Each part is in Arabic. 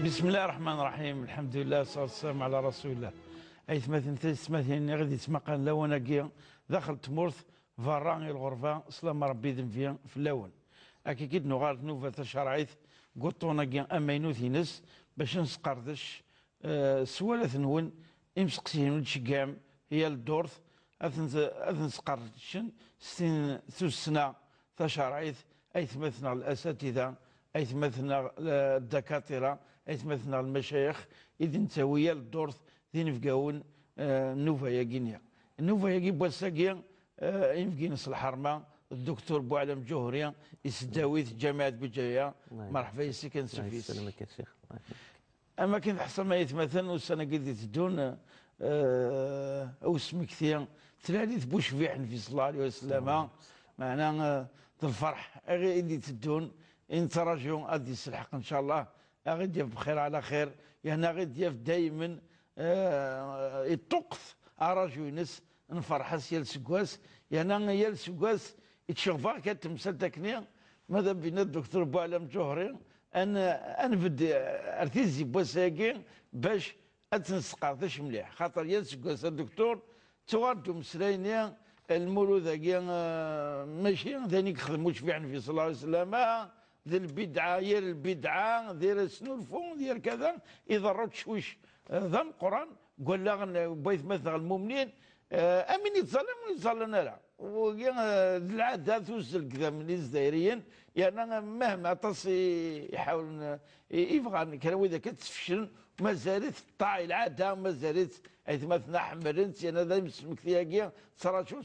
بسم الله الرحمن الرحيم. الحمد لله والصلاة والسلام على رسول الله. أي ثمثين غادي تسمقان لون كيا داخل تمورث فراني الغرفة سلام ربي ذن فيها في اللون أكي كيد نغارت نوفة شرعيث قطونا كيا أمينوث ينس باش نسقردش سوالة نون إمسقسين ونشقام هي الدورث أثن سقردشن ستين ثوسنا شرعيث أي ثمثنا الأساتذة أي ثمثنا الدكاترة أي ثمثنا المشايخ إذن تسوية الدورث ذي نفقاون نوفا ياكينيا النوفا ياكي بواساكيا ينفقي نص الحرمة الدكتور بوعلم جوهريا يسداويث جامعة بجاية مرحبا يسي كان سفيس يسلمك يا شيخ. أما كنت حصل ما يتمثل والسنة قد تدون أو اسمك ثيان ثلاثة بوش في حنفي صلى الله عليه وسلم معناه الفرح أغي تدون إن تراجعون أدي الحق إن شاء الله أغي ديف بخير على خير يعني أغي ديف دايما الطقث أراجو ينس نفرح يال سكواس يعني يال سكواس يتشوفا كتمثل تكنيا ماذا بين الدكتور بوعلم جوهري أنا بدي أرتيزي بوساكي باش أتنسقاطش مليح خاطر يال سكواس الدكتور تواردو مسلاينيا المولود كيا ماشي ثاني خدموش في النبي صلى الله عليه وسلم ذي البدعه هي البدعه دير سنولفون دير كذا اذا رد شويش ذا القران قال لا بغيت مثل المؤمنين امين يتظلم ويتظلم لا وكاع العاده توزل كذا من الجزائريين يعني مهما تصي يحاول يبغى كانوا اذا كتفشل ما زالت طاعي العاده ما زالت اي مثلا حمرنت يعني هذا يمسمك ثياكيا تراجل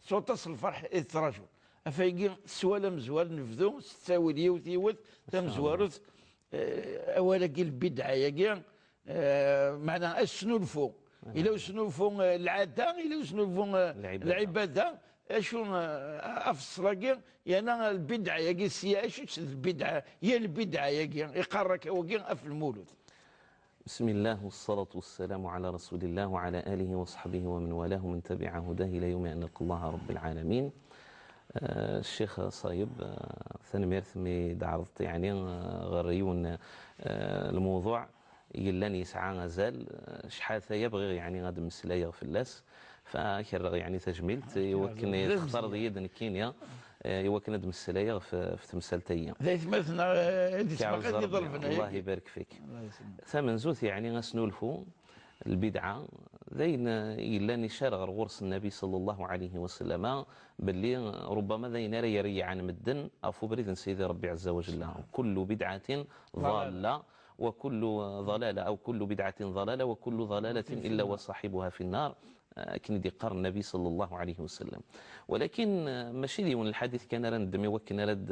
سوطاس الفرح تراجل افايكي سوالا مزوال نفذو تساوي لي وثيوث تم زواروث اولا كي البدعه ياكيا معناها السنولفو الى سنولفو العاده الى سنولفو العباده اشو افصل يعني البدعه ياكي السياسه البدعه هي البدعه ياكي يقرك وكي اف المولود. بسم الله والصلاة والسلام على رسول الله وعلى آله وصحبه ومن والاه من تبع هداه إلى يوم أن نلقى الله رب العالمين. الشيخ صايب ثاني ميرث مي دعرت يعني غريون الموضوع يلان يسعى غزال شحال يبغي يعني غادي مسلايه في اللاس فكرغ يعني تجميلت يوكن يختار يدن كينيا يوكن ندم السلايه في تمثال ايام ذيك مثلا الله يبارك فيك ثمن زوث يعني غسنولفو البدعه ذين الا نشار غير غرس النبي صلى الله عليه وسلم باللي ربما ذين يري عن مدن افو بريد سيدي ربي عز وجل كل بدعه ضاله وكل ضلاله او كل بدعه ضلاله وكل ضلاله الا وصاحبها في النار كن دي قرن النبي صلى الله عليه وسلم. ولكن ماشي ديون الحديث كان رندم يوكن رد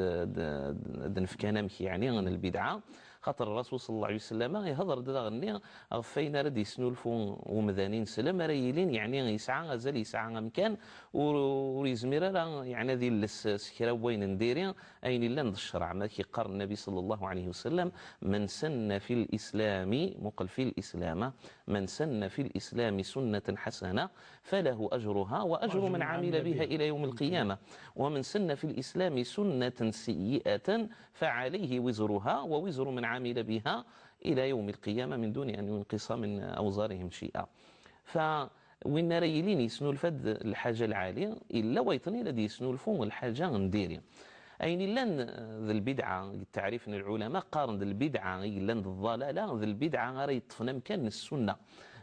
دنف كان مخي يعني عن البدعه خاطر الرسول صلى الله عليه وسلم يهضر دغني غفينا رد يسنولفو ومذانين سلام ريلين يعني يسعى غزال يسعى مكان وريزمير يعني ذي السكره وين نديري اين لا الشرع ما كي قرن النبي صلى الله عليه وسلم من سن في الاسلام مقل في الاسلام من سن في الاسلام سنه حسنه فله اجرها واجر من عمل بها الى يوم القيامه ومن سن في الاسلام سنه سيئه فعليه وزرها ووزر من عمل بها إلى يوم القيامة من دون أن ينقص من أوزارهم شيئا. وين ريلين يسنو الفد الحاجة العالية إلا ويطني الذي يسنو الفون الحاجة نديري أين لن ذي البدعة التعريف من العلماء قارن ذي البدعة لن الضلالة ذي البدعة غير يطفنا مكان السنة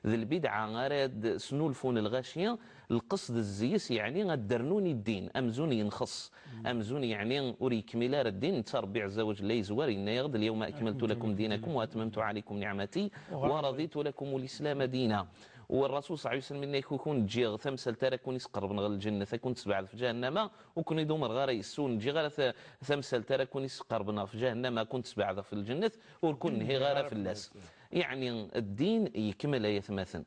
ذي البدعة غير سنو الفون الغاشية القصد الزيس يعني غدرنوني الدين أمزوني ينخص أمزوني يعني أري كملار الدين تربي عز وجل يزور إن يغد اليوم أكملت لكم دينكم وأتممت عليكم نعمتي ورضيت لكم الإسلام دينا والرسول صلى الله عليه وسلم إنه يكون جيغ ثمسل ترى كون يسقرب من الجنة كون تسبع في جهنم وكون يدومر غير يسون جي غير ثمسل ترى كون يسقربنا في جهنم كون تسبع في الجنة وكون هي غير في اللاس يعني الدين يكمل يتماثل.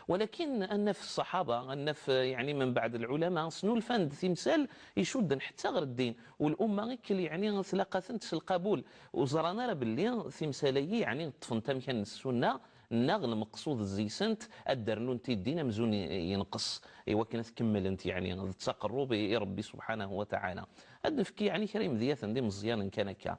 ولكن أن في الصحابة أن في يعني من بعد العلماء صنو الفند تمثال يشد حتى غير الدين والأمة كل يعني تلاقات القبول وزرانا باللي تمثالية يعني طفن تمكن السنة نغل مقصود الزيسنت الدرنون الدين مزون ينقص وكنا تكمل انت يعني تقرب ربي سبحانه وتعالى النفكي يعني كريم ذيات دي مزيان كان كا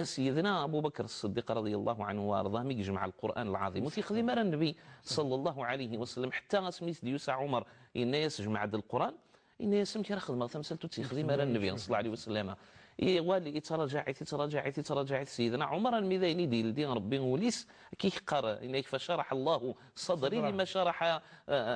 سيدنا أبو بكر الصديق رضي الله عنه وأرضاه مي يجمع القرآن العظيم وتيخذي مرة النبي صلى الله عليه وسلم حتى سميت ديوسع عمر إن يسجمع هذا القرآن إن يسمى كي خدمة ثمثلتو تيخذي مرة النبي صلى الله عليه وسلم والي تراجعت سيدنا عمر الميداني ديال ربي وليس كيقرا إن فشرح الله صدري لما شرح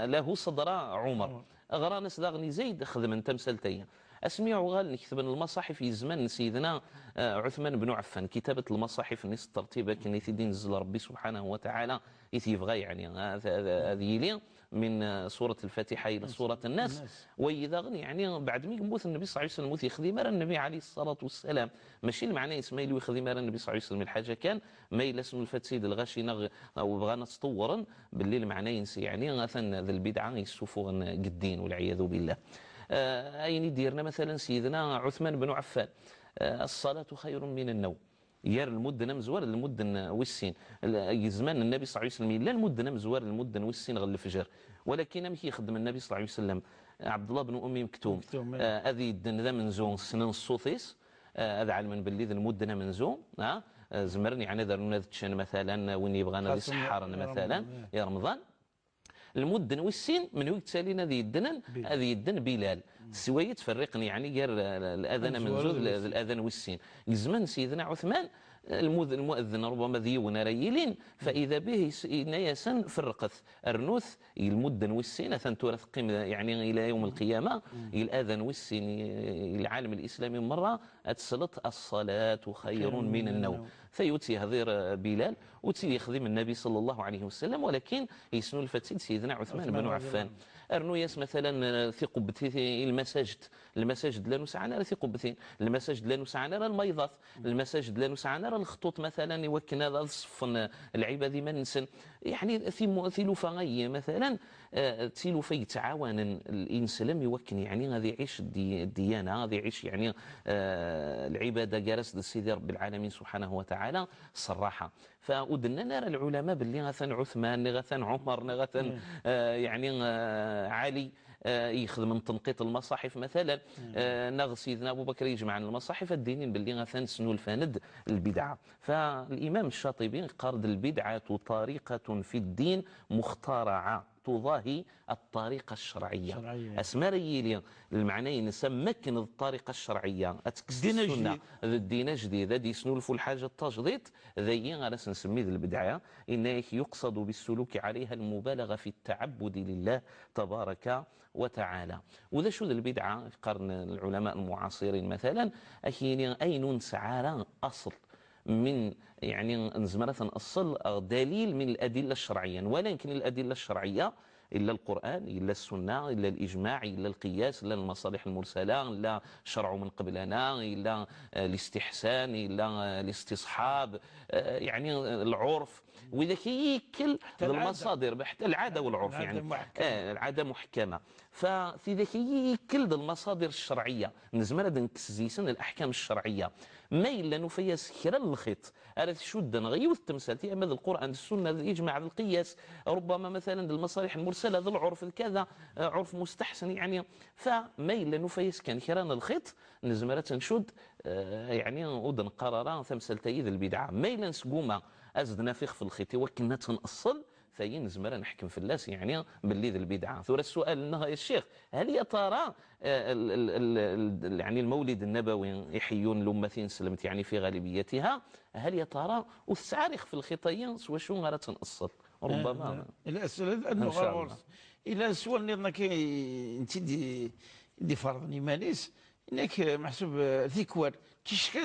له صدر عمر غرا ناس داغني زيد خدم انت مسلتين اسمعوا غال نكتب المصاحف في زمان سيدنا عثمان بن عفان كتابه المصاحف نص الترتيب كان يتي نزل ربي سبحانه وتعالى يتيبغى يعني هذه لي من سوره الفاتحه الى سوره الناس واذا يعني بعد ما يموت النبي صلى الله عليه وسلم يخدم النبي عليه الصلاه والسلام ماشي المعنى اسمه اللي يخدم النبي صلى الله عليه وسلم الحاجه كان ما الا اسم الفتسيد الغاشي او بغانا تطورا باللي المعنى ينسي يعني مثلا ذا البدعه يسوفوا قدين والعياذ بالله. اين ديرنا مثلا سيدنا عثمان بن عفان الصلاة خير من النوم يار المدن مزوار المدن والسين زمان النبي صلى الله عليه وسلم لا المدن مزوار المدن والسين غير الفجر ولكن مكي يخدم النبي صلى الله عليه وسلم عبد الله بن ام مكتوم هذه الدن ذا منزون سنن الصوتيس هذا علما باللي ذا المدن منزون زمرني يعني دارنا تشان مثلا وين يبغانا يسحرنا مثلا يا رمضان المدن والسين من وقت سالينا ذي الدنن هذه الدن بلال سوية تفرقني يعني قال الأذان من زوج الأذان والسين زمان سيدنا عثمان المؤذن ربما ذيون ريلين فإذا به نياسا فرقت الرنوث المدن والسين ثنتورث قيم يعني إلى يوم القيامة الأذان والسين العالم الإسلامي مرة أتسلط الصلاة خير من النوم فيوتي هذير بلال وتي يخدم النبي صلى الله عليه وسلم ولكن يسنو الفتيل سيدنا عثمان بن عفان أرنوياس مثلا في قبتي المساجد لا نسعنا في قبتين المساجد لا نسعنا الميضات المساجد لا نسعنا الخطوط مثلا يوكن هذا الصف العباد منسن يعني في لوفاغي مثلا تيلوفا يتعاون الانسان لم يوكن يعني غادي يعيش الديانه غادي يعيش يعني العباده جالس سيدي رب العالمين سبحانه وتعالى صراحه فودنا نرى العلماء باللي غثن عثمان غثن عمر غثن يعني علي يخدم من تنقيط المصاحف مثلا نغ سيدنا ابو بكر يجمع عن المصاحف الدينين باللي غثان سنو الفاند البدعه فالامام الشاطبي قارد البدعه طريقه في الدين مخترعه تضاهي الطريقة الشرعية أسماء ريلي المعنى نسمكن الطريقة الشرعية أتكسدين السنة الدين جديد دي سنولف الحاجة التجديد ذي غالا نسميه البدعة إنه يقصد بالسلوك عليها المبالغة في التعبد لله تبارك وتعالى وذا شو البدعة في قرن العلماء المعاصرين مثلا أين سعارة أصل من يعني نزمرة أصل دليل من الأدلة الشرعية ولكن الأدلة الشرعية إلا القرآن إلا السنة إلا الإجماع إلا القياس إلا المصالح المرسلة إلا الشرع من قبلنا إلا الاستحسان إلا الاستصحاب يعني العرف وإذا كيكل المصادر بحتى العادة والعرف يعني العادة محكمة ففي ذاك يكل المصادر الشرعية نزمر نكسزيسن الأحكام الشرعية ما إلا نفيس خير الخيط أرث شدا غيوث التمثال أما القرآن السنة الإجماع القياس ربما مثلا المصالح المرسلة ذا العرف الكذا عرف مستحسن يعني فما إلا نفيس كان خيران الخيط نزمرة نشد يعني ودن قرارا تمثال تأييد البدعة ما إلا نسقوما أزدنا في الخيط وكنا تنأصل فين زمرا نحكم في الناس يعني باللي ذي البدعه ثور السؤال انها يا الشيخ هل يا ترى يعني المولد النبوي يحيون الامتين سلمت يعني في غالبيتها هل يا ترى والسعارخ في الخطيين سوا شو غير تنأصل ربما الى السؤال انه الى السؤال انك انت دي فرض ماليس انك محسوب ذكوار كيش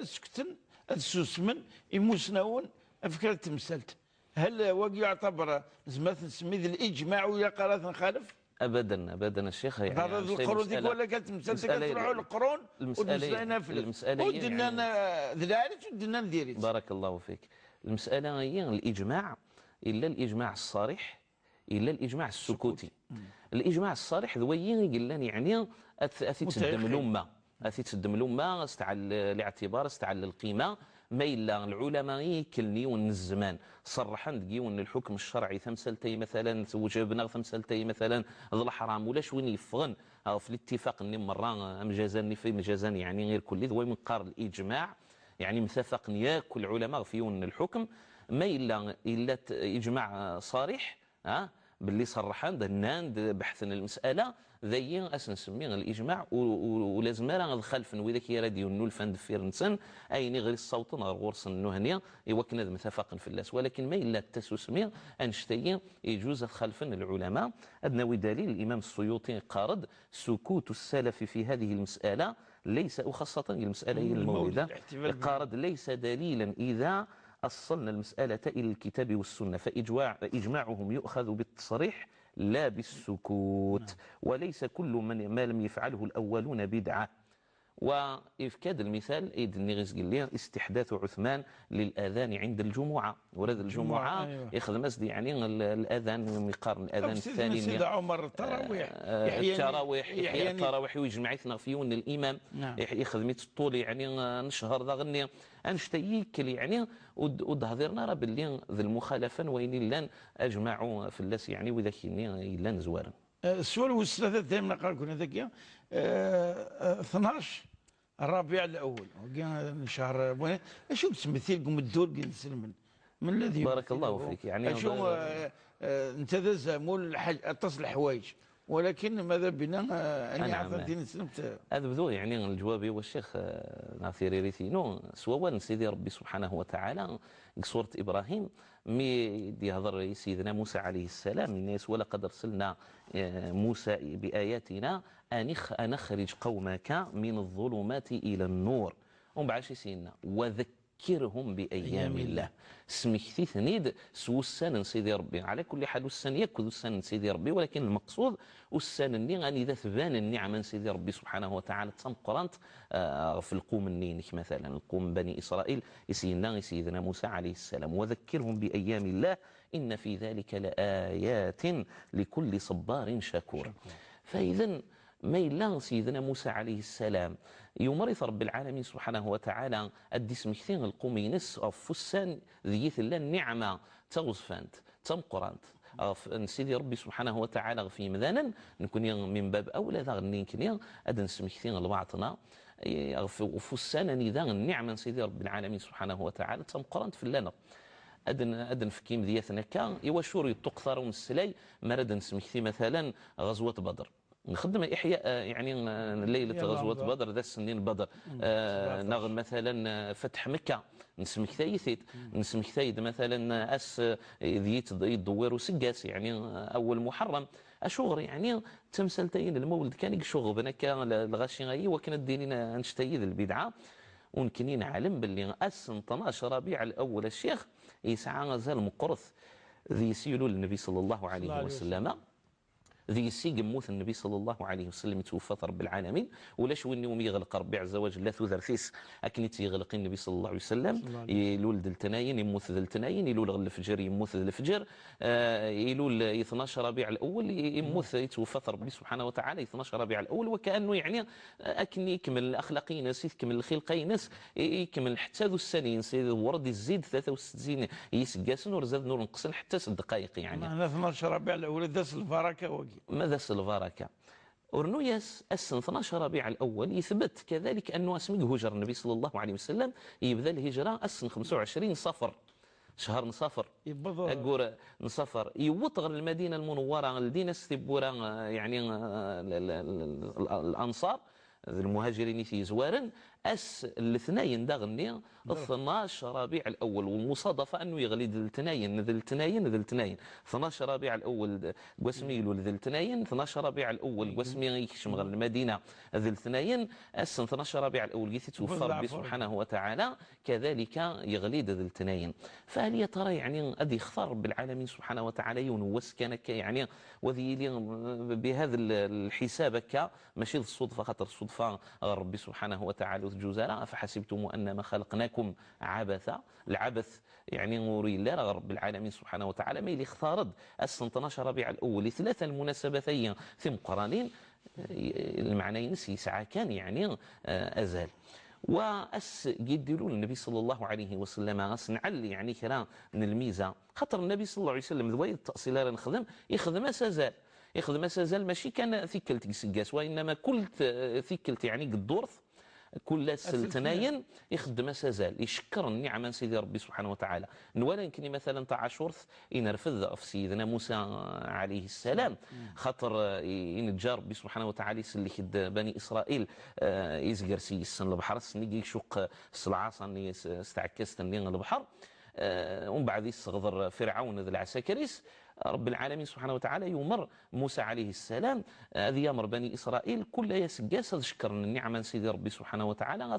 سكتن السوسمن يموسناون افكار تمثلت هل وقع يعتبر زمات نسمي الإجماع ولا قرارات نخالف؟ ابدا ابدا الشيخ يعني هذا القرون ديك ولا كانت مسلسله تروحوا القرون المساله ودنا ذلك ودنا نديريت بارك الله فيك المساله هي الإجماع الا الإجماع الصريح الا الإجماع السكوتي الإجماع الصريح ذوين قلنا يعني اثي تسدم الامه اثي تسدم الامه استعل الاعتبار استعل القيمه ما إلا العلماء كلنيون الزمان صرحا دقيون الحكم الشرعي ثمثلتي مثلا وجبنا ثمثلتي مثلا ذو الحرام ولاش وين يفغن في الاتفاق اني مره مجازاني في مجازان يعني غير كل ذوي من قار الاجماع يعني متفق ياك العلماء فيون الحكم ما إلا إجماع صريح باللي صرحان دنان بحثنا المسألة ذي نسميه الإجماع ولازم راه الخلف وإذا كي راه ديال نولفان دفير نسن أين غير الصوت غير غرس النهنية يوكنا متفق في اللاس ولكن ما إلا التسوسمية أنشتي يجوز خلف العلماء أدنى دليل الإمام السيوطي قارد سكوت السلف في هذه المسألة ليس وخاصة المسألة هي المولدة قارد ليس دليلا إذا أصلنا المسألة إلى الكتاب والسنة فإجماعهم يؤخذ بالتصريح لا بالسكوت وليس كل ما لم يفعله الأولون بدعة. وإفكاد المثال إيد نغيز قال استحداث عثمان للأذان عند الجمعة ورد الجمعة أيوة. يخدم أسدي يعني الأذان يقارن الأذان الثاني سيد عمر التراويح التراويح ويجمع يثنغفيون الإمام يخدم الطول يعني نشهر ذا غني أنشتيكل يعني ودهضرنا راه باللي ذي المخالفة وين لان أجمعوا في اللاس يعني وذاك لان زوارا السؤال والثلاثة دائما قال كنا ذكيا 12 الربيع الاول شهر شو تمثيل لكم الدور نسلم من الذي بارك الله فيك يعني شو انت ذا مول اتصل الحوايج ولكن ماذا بنا اني عطيتني سلمت هذا بدو يعني الجوابي والشيخ ناصر ريثينو سواء سيدي ربي سبحانه وتعالى سورة ابراهيم مي يهضر سيدنا موسى عليه السلام الناس ولقد ارسلنا موسى باياتنا ان اخرج قومك من الظلمات الى النور ومن بعد سيدنا وذكرهم بايام الله سميكتي ثنيد سوسان سيدي ربي على كل حال وسان ياكل وسان سيدي ربي ولكن المقصود وسان الني غني اذا ثبان النعم سيدي ربي سبحانه وتعالى تم قرانت في القوم النينك مثلا القوم بني اسرائيل سيدنا موسى عليه السلام وذكرهم بايام الله ان في ذلك لايات لكل صبار شكور. فاذا ما إلا سيدنا موسى عليه السلام يمرث رب العالمين سبحانه وتعالى الدسم كثير القوم ينس فسان ذيث الله النعمة تغزفانت تمقرانت سيدي ربي سبحانه وتعالى في مذانا نكون من باب أولى ذا غنين أدن سم كثير لبعضنا فسان ذا النعمة سيدي رب العالمين سبحانه وتعالى تمقرانت في اللنا أدن في كيم ذيثنا كان يوشور يتقثر من السلاي مرد نسمكثي مثلا غزوة بدر نخدم إحياء يعني ليلة غزوة بدر ذا السنين بدر نغم مثلا فتح مكة نسمك ثايثيت نسمك ثايد مثلا أس ذيت يدور وسقاس يعني أول محرم أشغر يعني تمثلتين المولد كان يشغل بنك الغاشي وكانت ديننا نشتيد البدعة ونكنين علم باللي أس 12 ربيع الأول الشيخ يسعى غزال مقرث ذي سيلو النبي صلى الله عليه وسلم ذي سيق موت النبي صلى الله عليه وسلم توفى رب العالمين ولاش وين يوم يغلق ربي عز وجل لا ثوثرثيس اكنيت يغلق النبي صلى الله عليه وسلم يلول دلتناين يموت دلتناين يلول غل الفجر يموت الفجر يلول 12 ربيع الاول يموت يتوفى ربي سبحانه وتعالى 12 ربيع الاول وكانه يعني اكني يكمل الاخلاقي ناس يكمل الخلقي ناس يكمل حتى ذو السنين سيد ورد يزيد 63 يسقاسن ورزاد نور نقصن حتى 6 دقائق يعني انا 12 ربيع الاول داس البركه وقي ماذا البركة ورنوياس السن 12 ربيع الأول يثبت كذلك أنه اسمه هجر النبي صلى الله عليه وسلم يبدأ الهجرة السن 25 صفر شهر نصفر أقول نصفر يوطغ المدينة المنورة الدين استبورا يعني الأنصار المهاجرين في زوارن الاثنين داغني 12 ربيع الاول والمصادفه انه يغلي ذي الاثنين 12 ربيع الاول قسميلو ذي الاثنين 12 ربيع الاول قسمي يشمغ المدينه ذي الاثنين 12 ربيع الاول قيث توفى ربي سبحانه وتعالى كذلك يغلي ذي الاثنين. فهل يا ترى يعني ادي اختار رب العالمين سبحانه وتعالى ينوس كان يعني وذي بهذا الحساب ماشي الصدفه خاطر الصدفه ربي سبحانه وتعالى جزاء فحسبتم انما خلقناكم عبثا العبث يعني نوري الله رب العالمين سبحانه وتعالى ما اللي اختارد 12 ربيع الاول ثلاثه المناسبتين ثم قرانين المعنيين يسعى كان يعني ازال واس يديروا النبي صلى الله عليه وسلم نعل يعني كلام من الميزه خاطر النبي صلى الله عليه وسلم ذوي التاصيل راه يخدم سازال ماشي كان ثيكلت يسقاس وانما كل ثيكلت يعني قدورث كل الثناين يخدم سازال يشكر النعمة سيدي ربي سبحانه وتعالى. ولا يمكن مثلا تاع عاشورث ينرفض في سيدنا موسى عليه السلام خاطر ينجار ربي سبحانه وتعالى يسلي بني إسرائيل يزقر سيسن البحر سنيجي يشق العصا استعكست البحر ومن بعد يستغضر فرعون ذي العساكريس. رب العالمين سبحانه وتعالى يمر موسى عليه السلام هذه يامر بني إسرائيل كل يسقاس شكر النعمة سيدي ربي سبحانه وتعالى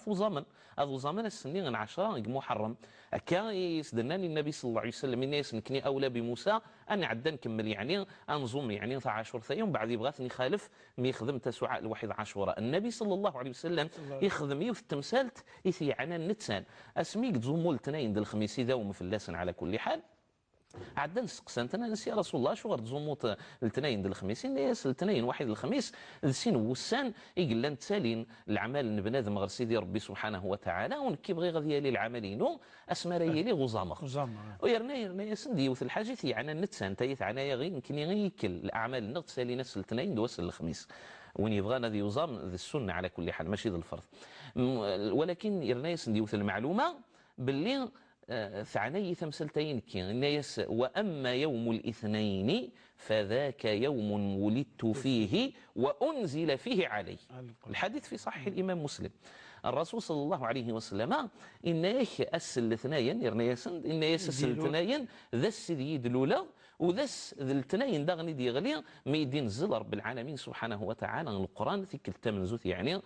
أذو زمن السنين 10 محرم كان يسدناني النبي صلى الله عليه وسلم الناس نكني أولى بموسى أنا عدا نكمل يعني أنظم يعني 10 ثيام بعد يبغاتني خالف مي خدم تسوع الواحد عاشوراء النبي صلى الله عليه وسلم يخدم يوث التمثالت يثي عنا النتسان أسميك تزومول الاثنين ديال الخميس إذا ومفلسن على كل حال عدنا نسقسنت انا نسي رسول الله شو غير تزوموت الاثنين ديال الخميس ناس الاثنين واحد الخميس السين وسان يقول لنا تسالين العمل بنادم غير سيدي ربي سبحانه وتعالى ونكي بغي غادي لي العملين اسمى ريالي غزامه ويرنا يسندي وث الحاجه يعني نتسان تايت عنايا غير يمكن يكل الاعمال نغتسالي ناس الاثنين دوس الخميس وين يبغى هذا يوزام ذي السنه على كل حال ماشي ذي الفرض ولكن يرنا يسندي وث المعلومه باللي ثعني ثمثلتين كينيس وأما يوم الاثنين فذاك يوم ولدت فيه وأنزل فيه علي. الحديث في صحيح الإمام مسلم الرسول صلى الله عليه وسلم إن أسل الاثنين يرنيسند إن يسل الاثنين ذا السيد الأولى وذس ذا الاثنين داغني ديغلي ميدين نزل رب العالمين سبحانه وتعالى القرآن في كل تمنزوث يعني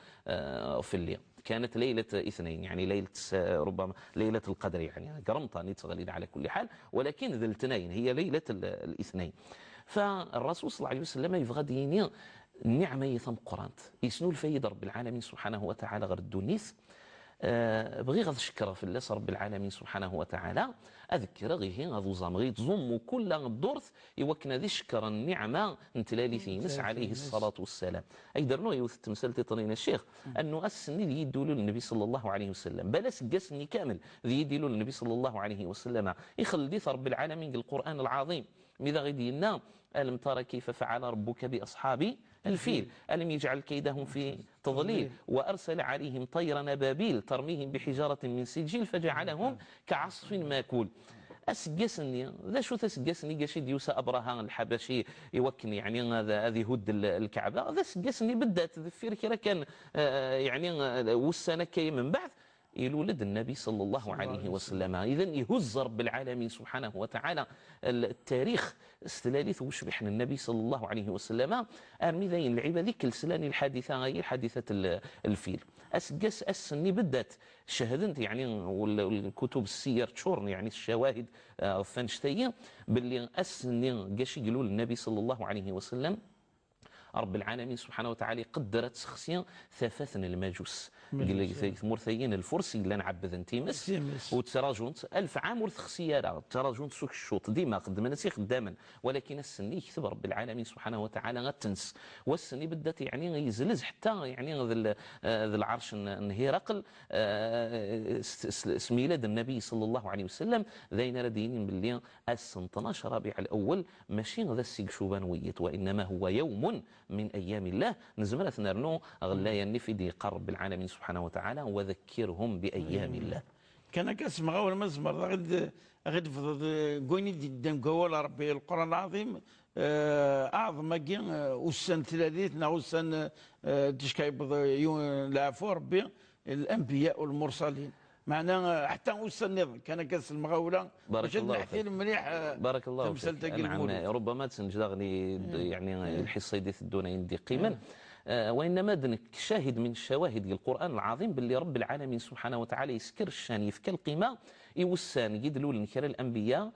في الليل كانت ليلة اثنين يعني ليلة ربما ليلة القدر يعني قرمطة تغليد على كل حال ولكن ذا الاثنين هي ليلة الاثنين. فالرسول صلى الله عليه وسلم يبغى ديني النعمة يثم قرآن يسنو الفايد رب العالمين سبحانه وتعالى غير الدنيس بغي غاد شكر في الله رب العالمين سبحانه وتعالى اذكر غيه غادو زامغي تزم كل الدرث يوكنا ذي شكر النعمه نتلالي ثينس عليه الصلاه والسلام اي درنو يوث التمثال تطرينا الشيخ انه اسني ذي يدولو للنبي صلى الله عليه وسلم بلاس قسني كامل ذي يدولو للنبي صلى الله عليه وسلم يخلي رب العالمين القران العظيم ماذا غادي لنا الم ترى كيف فعل ربك باصحاب الفيل ألم يجعل كيدهم في تضليل وأرسل عليهم طير نبابيل ترميهم بحجارة من سجيل فجعلهم كعصف ماكول. أسقسني ذا شو تسقسني قشيد يوسى أبرهان الحبشي يوكني يعني هذه هد الكعبة ذا سقسني بدأت ذفير كذا كان يعني والسنة كي من بعد يولد النبي صلى الله عليه وسلم. إذن يهز رب العالمين سبحانه وتعالى التاريخ استلاليث وشبح النبي صلى الله عليه وسلم أرمي ذين العبا ذيك السلاني الحادثة غير حادثة الفيل أسقس أسني بدأت شهدت يعني والكتب السير تشورن يعني الشواهد فانشتية باللي أسني قاش يقولوا النبي صلى الله عليه وسلم رب العالمين سبحانه وتعالى قدرت شخصيا ثفاثن المجوس مرثيين الفرس اللي نعبد انتيمس وتراجونت 1000 عام ورث خسياره تراجونت سوك الشوط ديما قدمنا سي خداما ولكن السني يكتب رب العالمين سبحانه وتعالى غتنس والسني بدات يعني يزلز حتى يعني ذا العرش هرقل ميلاد النبي صلى الله عليه وسلم ذين ردين باللي السن 12 ربيع الاول ماشي ذا السيق شوبانويت وانما هو يوم من ايام الله نزمرت نرنو غلايا نفدي قرب العالمين سبحانه وتعالى وذكرهم بايام الله. كان كاسمع اول مزمر غد قويني جدا قول ربي القران العظيم اعظم ماكي وسن ثلاثيتنا وسن تشكايب العفو ربي الانبياء والمرسلين معنا حتى وسن كان كاس المغاوله بارك الله فيك مليح بارك الله فيك. نعم ربما تنجدغني يعني الحصه ديت الدونين دي قيما وإنما دنك شاهد من شواهد القرآن العظيم باللي رب العالمين سبحانه وتعالى يسكر الشان يفكى القيمة يوسان يدلوا لنكر الأنبياء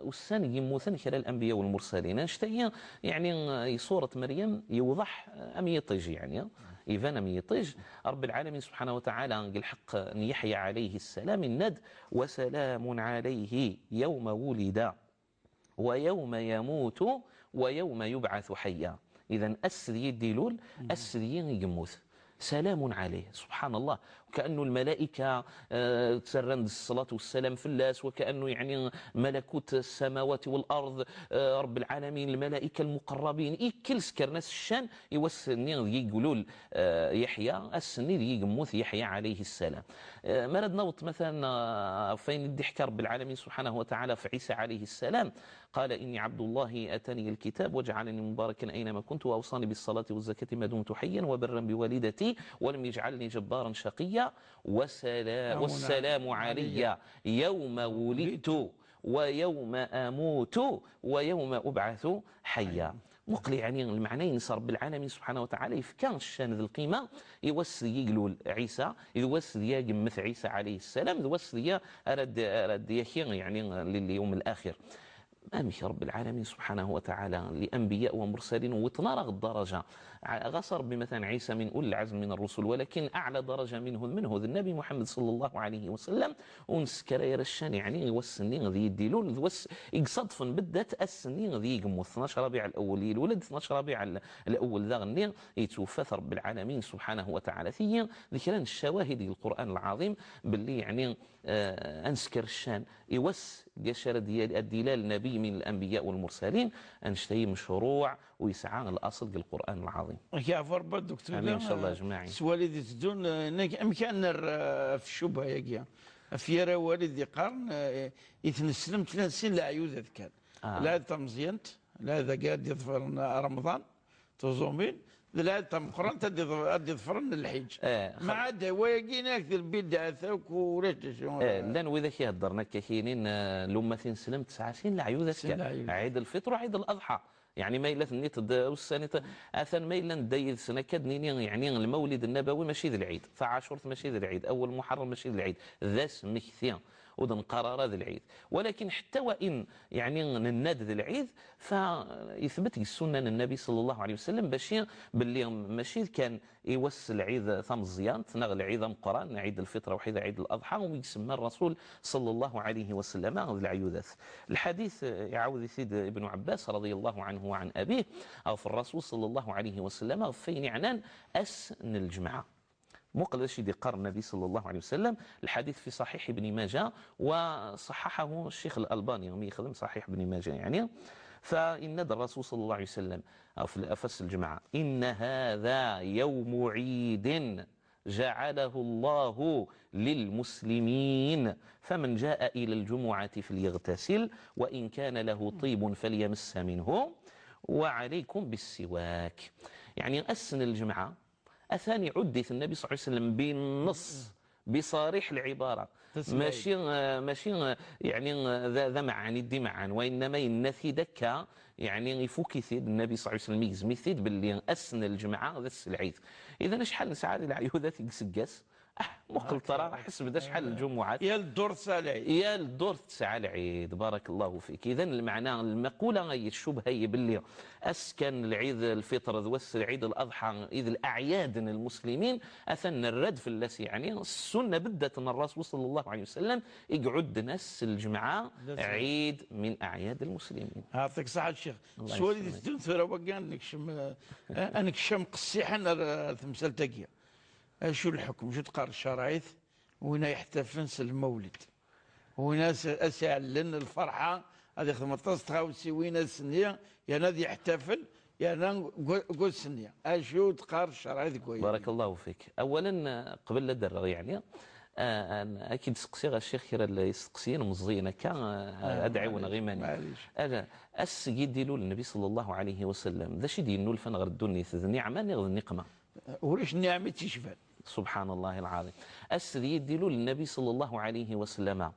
وسان يموثن كرا الأنبياء والمرسلين اشتيا يعني صورة مريم يوضح أم يطيج يعني إيفان أم يطيج رب العالمين سبحانه وتعالى الحق أن يحيى عليه السلام الند وسلام عليه يوم ولد ويوم يموت ويوم يبعث حيا. إذن أسري الدلول أسري يموت سلام عليه سبحان الله كأنه الملائكة تسرند الصلاة والسلام في اللاس، وكأنه يعني ملكوت السماوات والأرض، رب العالمين، الملائكة المقربين، كل سكر ناس الشان يوسني يقولوا يحيى السني يقموث يحيى عليه السلام. مرد نوط مثلا فين يدي حكى رب العالمين سبحانه وتعالى في عيسى عليه السلام، قال إني عبد الله أتاني الكتاب وجعلني مباركا أينما كنت وأوصاني بالصلاة والزكاة ما دمت حيا وبرا بوالدتي ولم يجعلني جبارا شقيا والسلام علي يوم ولدت ويوم أموت ويوم أبعث حيا. مقل يعني المعنيين رب العالمين سبحانه وتعالى كان الشان ذي القيمة يوسد يقلول عيسى يوسد يقمث عيسى عليه السلام يوسد أرد يخير يعني لليوم الآخر. أمشي رب العالمين سبحانه وتعالى لأنبياء ومرسلين وتنارغ الدرجة غصر بمثلا عيسى من أولي العزم من الرسل، ولكن أعلى درجة منه النبي محمد صلى الله عليه وسلم. ونسكر يرشان يعني والسنين ذي يديلون يقصدفن بدات السنين ذي يقمو 12 ربيع الأول يولد 12 ربيع الأول ذا غني يتوفى رب العالمين سبحانه وتعالى. ثي ذكران الشواهد القرآن العظيم باللي يعني أنسكر الشان يوس قشر الدلال النبي من الأنبياء والمرسلين أنشتي مشروع ويسعى الأصل القرآن العظيم. يعفر بالدكتور امين ان شاء الله اجمعين. والدي تدون امكان في الشبهه يا في راه والدي قرن يتنسلم 3 سنين لا عيوذ كان لا تمزينت لا هذا قاعد يظفر رمضان تزومين لا تم قران تدي ظفرن الحج ما عاد هو يجيناك البدعه ثوك وريت لان واذا كيهضرنا كاينين لما تنسلم 9 سنين لا عيوذ كان عيد الفطر وعيد الاضحى يعني ما إلا ثنيت والسنة أثن ما إلا ندير سنة كدنيني يعني المولد النبوي ماشي ذي العيد، فعاشور ماشي ذي العيد، أول محرم ماشي ذي العيد، ذا سمكثيان وذن قرار ذي العيد. ولكن حتى وإن يعني نناد ذي العيد فيثبت السنة النبي صلى الله عليه وسلم باشي باللي ماشي كان يوس العيد ثم زيان تنغ العيد قران عيد الفطر وحيد عيد الأضحى ويسمى الرسول صلى الله عليه وسلم العيوذات. الحديث يعاود سيد ابن عباس رضي الله عنه وعن أبيه أو في الرسول صلى الله عليه وسلم فين عنان أسن الجمعة مقل شي دي قرن النبي صلى الله عليه وسلم. الحديث في صحيح ابن ماجه وصححه الشيخ الألباني يوم يخدم صحيح ابن ماجه يعني. فإن الرسول صلى الله عليه وسلم أو في أفس الجمعة إن هذا يوم عيد جعله الله للمسلمين فمن جاء إلى الجمعة فليغتسل وإن كان له طيب فليمس منه وعليكم بالسواك. يعني أسن الجمعة أثاني عدت النبي صلى الله عليه وسلم بالنص بصريح العبارة ماشي يعني ذا معاني دي معان وإنما ينثي دكا يعني يفوك يثيد النبي صلى الله عليه وسلم يزمي يثيد باللي أسن الجمعة ذا العيد. إذا شحال نسعى العيوذات يقسقس مقل ترى احس بدا شحال الجمعات يا الدور تسعى العيد يا الدور تسعى العيد بارك الله فيك. اذا المعنى المقوله هي الشبهه هي باللي اسكن العيد الفطر ذوس عيد الاضحى اذ الاعياد المسلمين اثن الرد في اللس يعني السنه بدت ان الرسول صلى الله عليه وسلم يقعد ناس الجمعه عيد من اعياد المسلمين. يعطيك صحه الشيخ سؤالي تنثر وقال نكشم انكشم قصيحا تمثال تقيا شو الحكم شو تقار الشرايط وين يحتفل المولد وين اسعلن الفرحه هذه 15 وين السنيه يا نادي يحتفل يا قول سنيه شو تقار الشرايط كويس. بارك الله فيك. اولا قبل لا درغ يعني انا اكيد سقسي الشيخ كيرا يسقسين مزينه كان ادعي ونغيماني انا يديروا للنبي صلى الله عليه وسلم ذا شي دينو الفن غير الدنيا نعمه غير النقمه وليش النعمه تشفى سبحان الله العظيم. السدي يديلو للنبي صلى الله عليه وسلم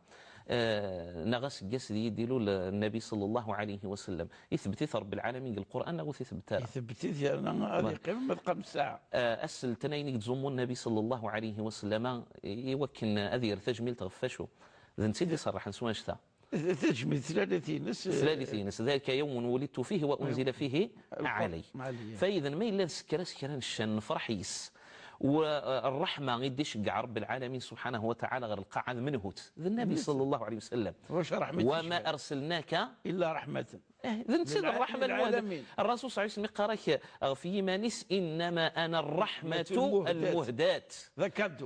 نغس جسدي يديلو للنبي صلى الله عليه وسلم يثبت رب العالمين القرآن نغوث يثبتها يثبت هذه قيمة 5 ساعة أسل تنين يتزمون النبي صلى الله عليه وسلم يوكن أذير تجميل تغفشوا ذن سيدي صراحة نسوان شتا تجميل 30 ذلك يوم ولدت فيه وأنزل فيه علي. فإذا ما إلا سكران الشن فرحيس والرحمه يديش كاع رب العالمين سبحانه وتعالى غير القاعد منهوت ذا النبي صلى الله عليه وسلم واش رحمه وما ارسلناك الا رحمه إذا نسيت الرحمة المهداة. الرسول صلى الله عليه وسلم قال في مانيس إنما أنا الرحمة المهداة. ذكرت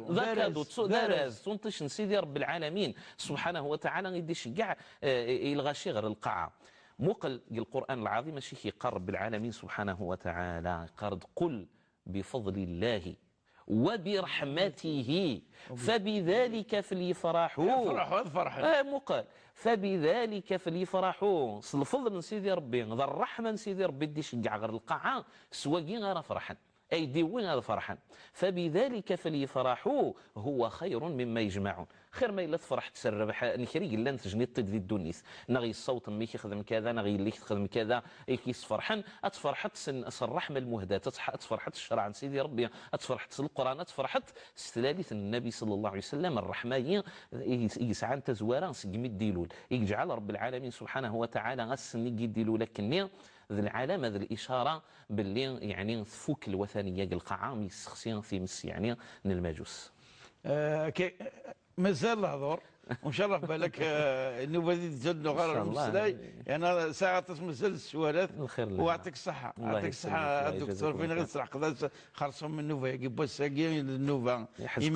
دارز تنطش نسيدي رب العالمين سبحانه وتعالى يديش كاع يلغاشي غير القاعة. مقل القرآن العظيم ماشي كيقال رب العالمين سبحانه وتعالى قال قل بفضل الله وبرحمته فبذلك فليفرحوا. مقال فبذلك فليفرحوا. الفضل من سيدي ربي ذا الرحمه من سيدي ربي ديش كاع غير القاعه سواكي غير فرحان ايدي وين هذا فرحان. فبذلك فليفرحوا هو خير مما يجمعون. خير ما الا تفرح تسربح نكري الا نتجني طيد في الدنيس نغي الصوت مي كيخدم كذا نغي اللي كيخدم كذا كيس فرحان اتفرحت الرحمه المهداه اتفرحت الشرع عن سيدي ربي اتفرحت القران اتفرحت استلاليث النبي صلى الله عليه وسلم الرحمه يسعى انت زوارا سقمي الديلول يجعل رب العالمين سبحانه وتعالى غسني يديلول لكني ذا العلامه ذا الاشاره باللي يعني تفك الوثنيه القاعه يسخسين في مس يعني من المجوس. مازال الهضور وان شاء الله بالك النوبه دي تزاد غير المسلاي يعني ساعه مازال السوالات ويعطيك الصحه يعطيك الصحه الدكتور فين غير تسرح قضاء خرصهم من النوبه يجي بوساكي النوبه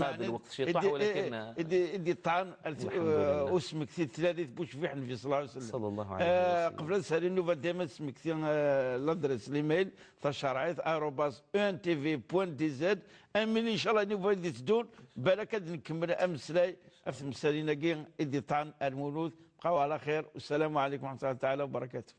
قابل وقت شيطان ولكن ادي طعن اسمك كثير ثلاثه بوش في حنفي صلى الله عليه وسلم صلى الله عليه وسلم. قبل نسال النوبه دائما اسمك كثير الادرس الايميل تاع شرعيت @1tv.dz امين ان شاء الله النوبه دي تدور بالك نكمل امسلاي أفهم سالينا جين إدي طعن المولود بقوا على خير والسلام عليكم ورحمة الله تعالى وبركاته.